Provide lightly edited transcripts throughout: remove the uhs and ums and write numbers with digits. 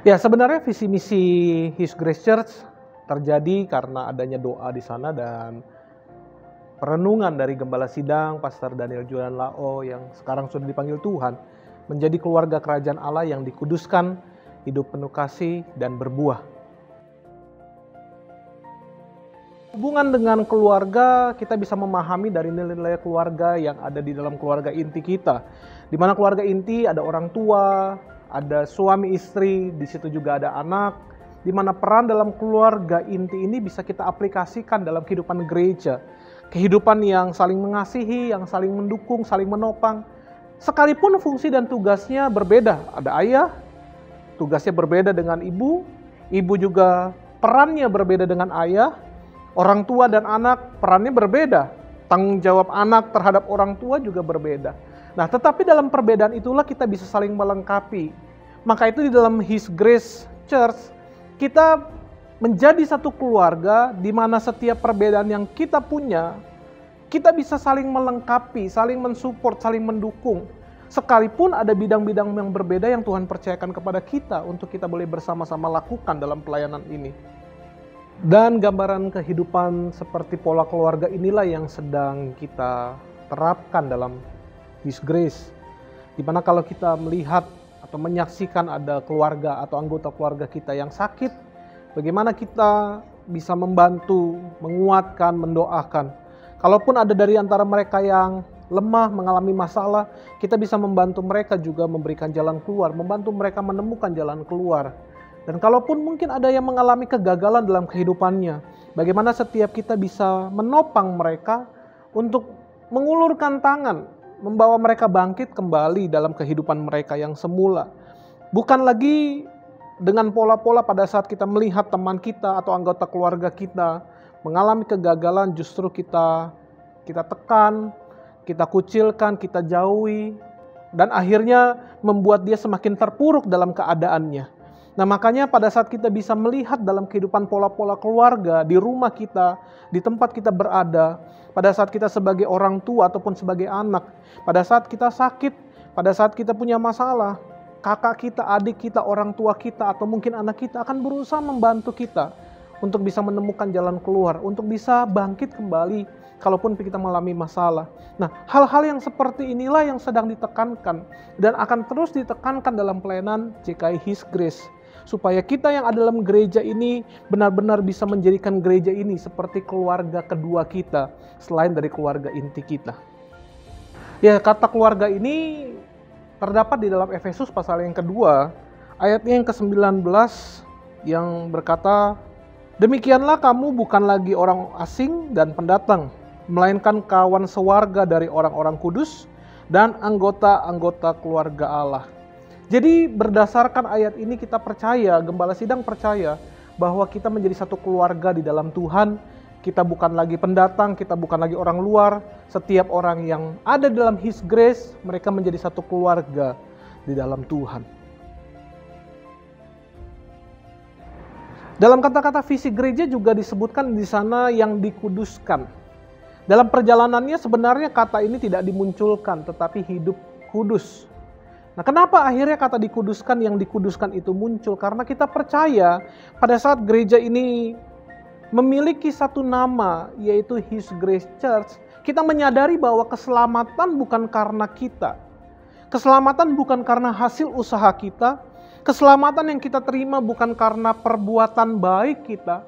Ya, sebenarnya visi misi His Grace Church terjadi karena adanya doa di sana dan perenungan dari Gembala Sidang, Pastor Daniel Julian Lao yang sekarang sudah dipanggil Tuhan, menjadi keluarga kerajaan Allah yang dikuduskan, hidup penuh kasih dan berbuah. Hubungan dengan keluarga, kita bisa memahami dari nilai-nilai keluarga yang ada di dalam keluarga inti kita. Di mana keluarga inti ada orang tua, ada suami istri, di situ juga ada anak, di mana peran dalam keluarga inti ini bisa kita aplikasikan dalam kehidupan gereja. Kehidupan yang saling mengasihi, yang saling mendukung, saling menopang. Sekalipun fungsi dan tugasnya berbeda. Ada ayah, tugasnya berbeda dengan ibu. Ibu juga perannya berbeda dengan ayah. Orang tua dan anak perannya berbeda. Tanggung jawab anak terhadap orang tua juga berbeda. Nah, tetapi dalam perbedaan itulah kita bisa saling melengkapi. Maka itu di dalam His Grace Church, kita menjadi satu keluarga di mana setiap perbedaan yang kita punya, kita bisa saling melengkapi, saling mensupport, saling mendukung. Sekalipun ada bidang-bidang yang berbeda yang Tuhan percayakan kepada kita untuk kita boleh bersama-sama lakukan dalam pelayanan ini. Dan gambaran kehidupan seperti pola keluarga inilah yang sedang kita terapkan dalam His Grace. Dimana kalau kita melihat atau menyaksikan ada keluarga atau anggota keluarga kita yang sakit, bagaimana kita bisa membantu, menguatkan, mendoakan. Kalaupun ada dari antara mereka yang lemah, mengalami masalah, kita bisa membantu mereka juga memberikan jalan keluar, membantu mereka menemukan jalan keluar. Dan kalaupun mungkin ada yang mengalami kegagalan dalam kehidupannya, bagaimana setiap kita bisa menopang mereka untuk mengulurkan tangan, membawa mereka bangkit kembali dalam kehidupan mereka yang semula. Bukan lagi dengan pola-pola pada saat kita melihat teman kita atau anggota keluarga kita mengalami kegagalan, justru kita tekan, kita kucilkan, kita jauhi, dan akhirnya membuat dia semakin terpuruk dalam keadaannya. Nah, makanya pada saat kita bisa melihat dalam kehidupan pola-pola keluarga, di rumah kita, di tempat kita berada, pada saat kita sebagai orang tua ataupun sebagai anak, pada saat kita sakit, pada saat kita punya masalah, kakak kita, adik kita, orang tua kita, atau mungkin anak kita akan berusaha membantu kita untuk bisa menemukan jalan keluar, untuk bisa bangkit kembali kalaupun kita mengalami masalah. Nah, hal-hal yang seperti inilah yang sedang ditekankan dan akan terus ditekankan dalam pelayanan GKI His Grace. Supaya kita yang ada dalam gereja ini benar-benar bisa menjadikan gereja ini seperti keluarga kedua kita selain dari keluarga inti kita. Ya, kata keluarga ini terdapat di dalam Efesus pasal yang kedua, ayatnya yang ke-19 yang berkata, "Demikianlah kamu bukan lagi orang asing dan pendatang, melainkan kawan sewarga dari orang-orang kudus dan anggota-anggota keluarga Allah." Jadi berdasarkan ayat ini kita percaya, Gembala Sidang percaya bahwa kita menjadi satu keluarga di dalam Tuhan. Kita bukan lagi pendatang, kita bukan lagi orang luar. Setiap orang yang ada dalam His Grace, mereka menjadi satu keluarga di dalam Tuhan. Dalam kata-kata visi gereja juga disebutkan di sana yang dikuduskan. Dalam perjalanannya sebenarnya kata ini tidak dimunculkan, tetapi hidup kudus. Nah, kenapa akhirnya kata dikuduskan, yang dikuduskan itu muncul? Karena kita percaya pada saat gereja ini memiliki satu nama, yaitu His Grace Church, kita menyadari bahwa keselamatan bukan karena kita. Keselamatan bukan karena hasil usaha kita. Keselamatan yang kita terima bukan karena perbuatan baik kita.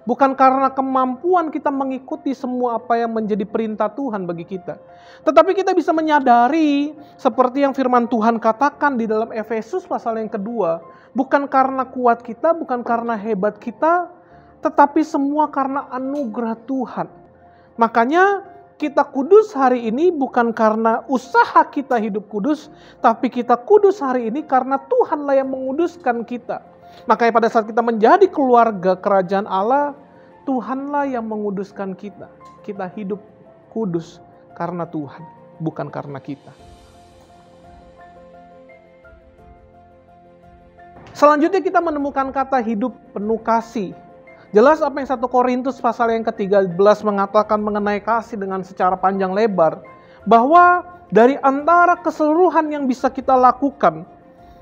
Bukan karena kemampuan kita mengikuti semua apa yang menjadi perintah Tuhan bagi kita. Tetapi kita bisa menyadari seperti yang firman Tuhan katakan di dalam Efesus pasal yang kedua. Bukan karena kuat kita, bukan karena hebat kita, tetapi semua karena anugerah Tuhan. Makanya kita kudus hari ini bukan karena usaha kita hidup kudus, tapi kita kudus hari ini karena Tuhanlah yang menguduskan kita. Makanya pada saat kita menjadi keluarga kerajaan Allah, Tuhanlah yang menguduskan kita. Kita hidup kudus karena Tuhan, bukan karena kita. Selanjutnya kita menemukan kata hidup penuh kasih. Jelas apa yang 1 Korintus pasal yang ke-13 mengatakan mengenai kasih dengan secara panjang lebar. Bahwa dari antara keseluruhan yang bisa kita lakukan,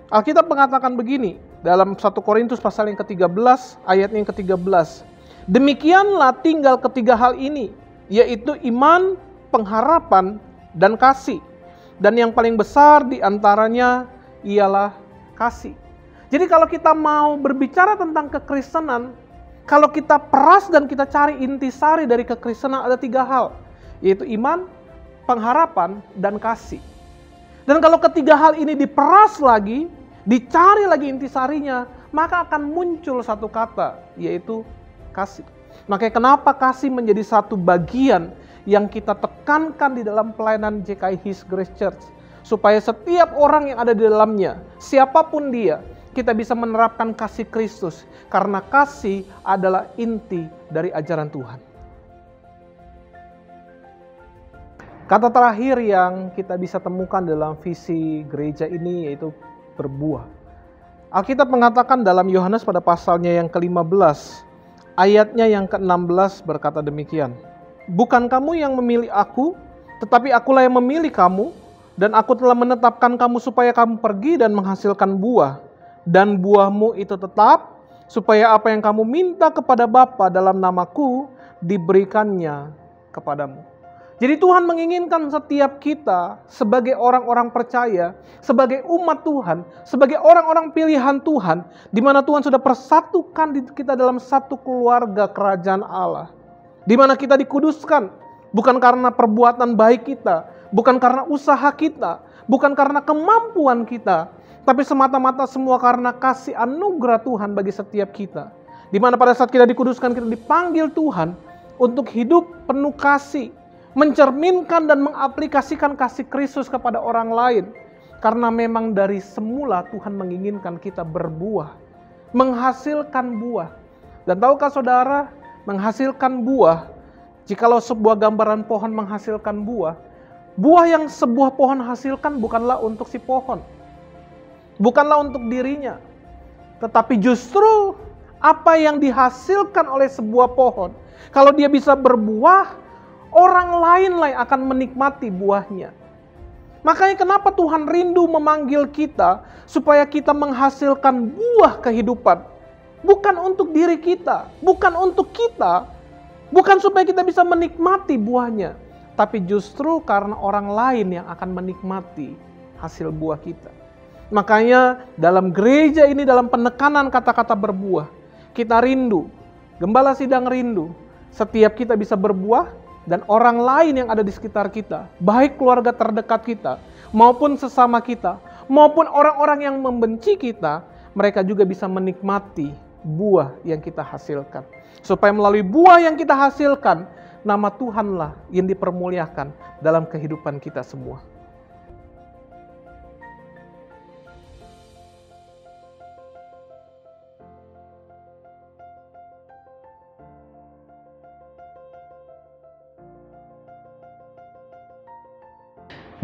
Alkitab mengatakan begini, dalam 1 Korintus pasal yang ke-13, ayat yang ke-13. Demikianlah tinggal ketiga hal ini, yaitu iman, pengharapan, dan kasih. Dan yang paling besar di antaranya ialah kasih. Jadi kalau kita mau berbicara tentang kekristenan, kalau kita peras dan kita cari intisari dari kekristenan ada tiga hal, yaitu iman, pengharapan, dan kasih. Dan kalau ketiga hal ini diperas lagi, dicari lagi intisarinya, maka akan muncul satu kata, yaitu kasih. Makanya kenapa kasih menjadi satu bagian yang kita tekankan di dalam pelayanan JKI His Grace Church, supaya setiap orang yang ada di dalamnya, siapapun dia, kita bisa menerapkan kasih Kristus, karena kasih adalah inti dari ajaran Tuhan. Kata terakhir yang kita bisa temukan dalam visi gereja ini yaitu berbuah. Alkitab mengatakan dalam Yohanes pada pasalnya yang ke-15, ayatnya yang ke-16 berkata demikian. Bukan kamu yang memilih aku, tetapi akulah yang memilih kamu, dan aku telah menetapkan kamu supaya kamu pergi dan menghasilkan buah. Dan buahmu itu tetap, supaya apa yang kamu minta kepada Bapa dalam namaku, diberikannya kepadamu. Jadi Tuhan menginginkan setiap kita sebagai orang-orang percaya, sebagai umat Tuhan, sebagai orang-orang pilihan Tuhan, di mana Tuhan sudah persatukan kita dalam satu keluarga kerajaan Allah. Di mana kita dikuduskan, bukan karena perbuatan baik kita, bukan karena usaha kita, bukan karena kemampuan kita, tapi semata-mata semua karena kasih anugerah Tuhan bagi setiap kita. Di mana pada saat kita dikuduskan, kita dipanggil Tuhan untuk hidup penuh kasih, mencerminkan dan mengaplikasikan kasih Kristus kepada orang lain. Karena memang dari semula Tuhan menginginkan kita berbuah, menghasilkan buah. Dan tahukah saudara, menghasilkan buah, jikalau sebuah gambaran pohon menghasilkan buah, buah yang sebuah pohon hasilkan bukanlah untuk si pohon, bukanlah untuk dirinya, tetapi justru apa yang dihasilkan oleh sebuah pohon, kalau dia bisa berbuah, orang lain akan menikmati buahnya. Makanya kenapa Tuhan rindu memanggil kita supaya kita menghasilkan buah kehidupan, bukan untuk diri kita, bukan untuk kita, bukan supaya kita bisa menikmati buahnya, tapi justru karena orang lain yang akan menikmati hasil buah kita. Makanya dalam gereja ini, dalam penekanan kata-kata berbuah, kita rindu, gembala sidang rindu, setiap kita bisa berbuah dan orang lain yang ada di sekitar kita, baik keluarga terdekat kita, maupun sesama kita, maupun orang-orang yang membenci kita, mereka juga bisa menikmati buah yang kita hasilkan. Supaya melalui buah yang kita hasilkan, nama Tuhanlah yang dipermuliakan dalam kehidupan kita semua.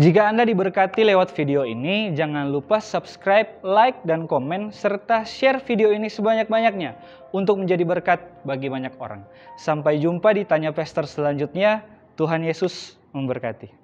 Jika Anda diberkati lewat video ini, jangan lupa subscribe, like, dan komen, serta share video ini sebanyak-banyaknya untuk menjadi berkat bagi banyak orang. Sampai jumpa di Tanya Pastor selanjutnya. Tuhan Yesus memberkati.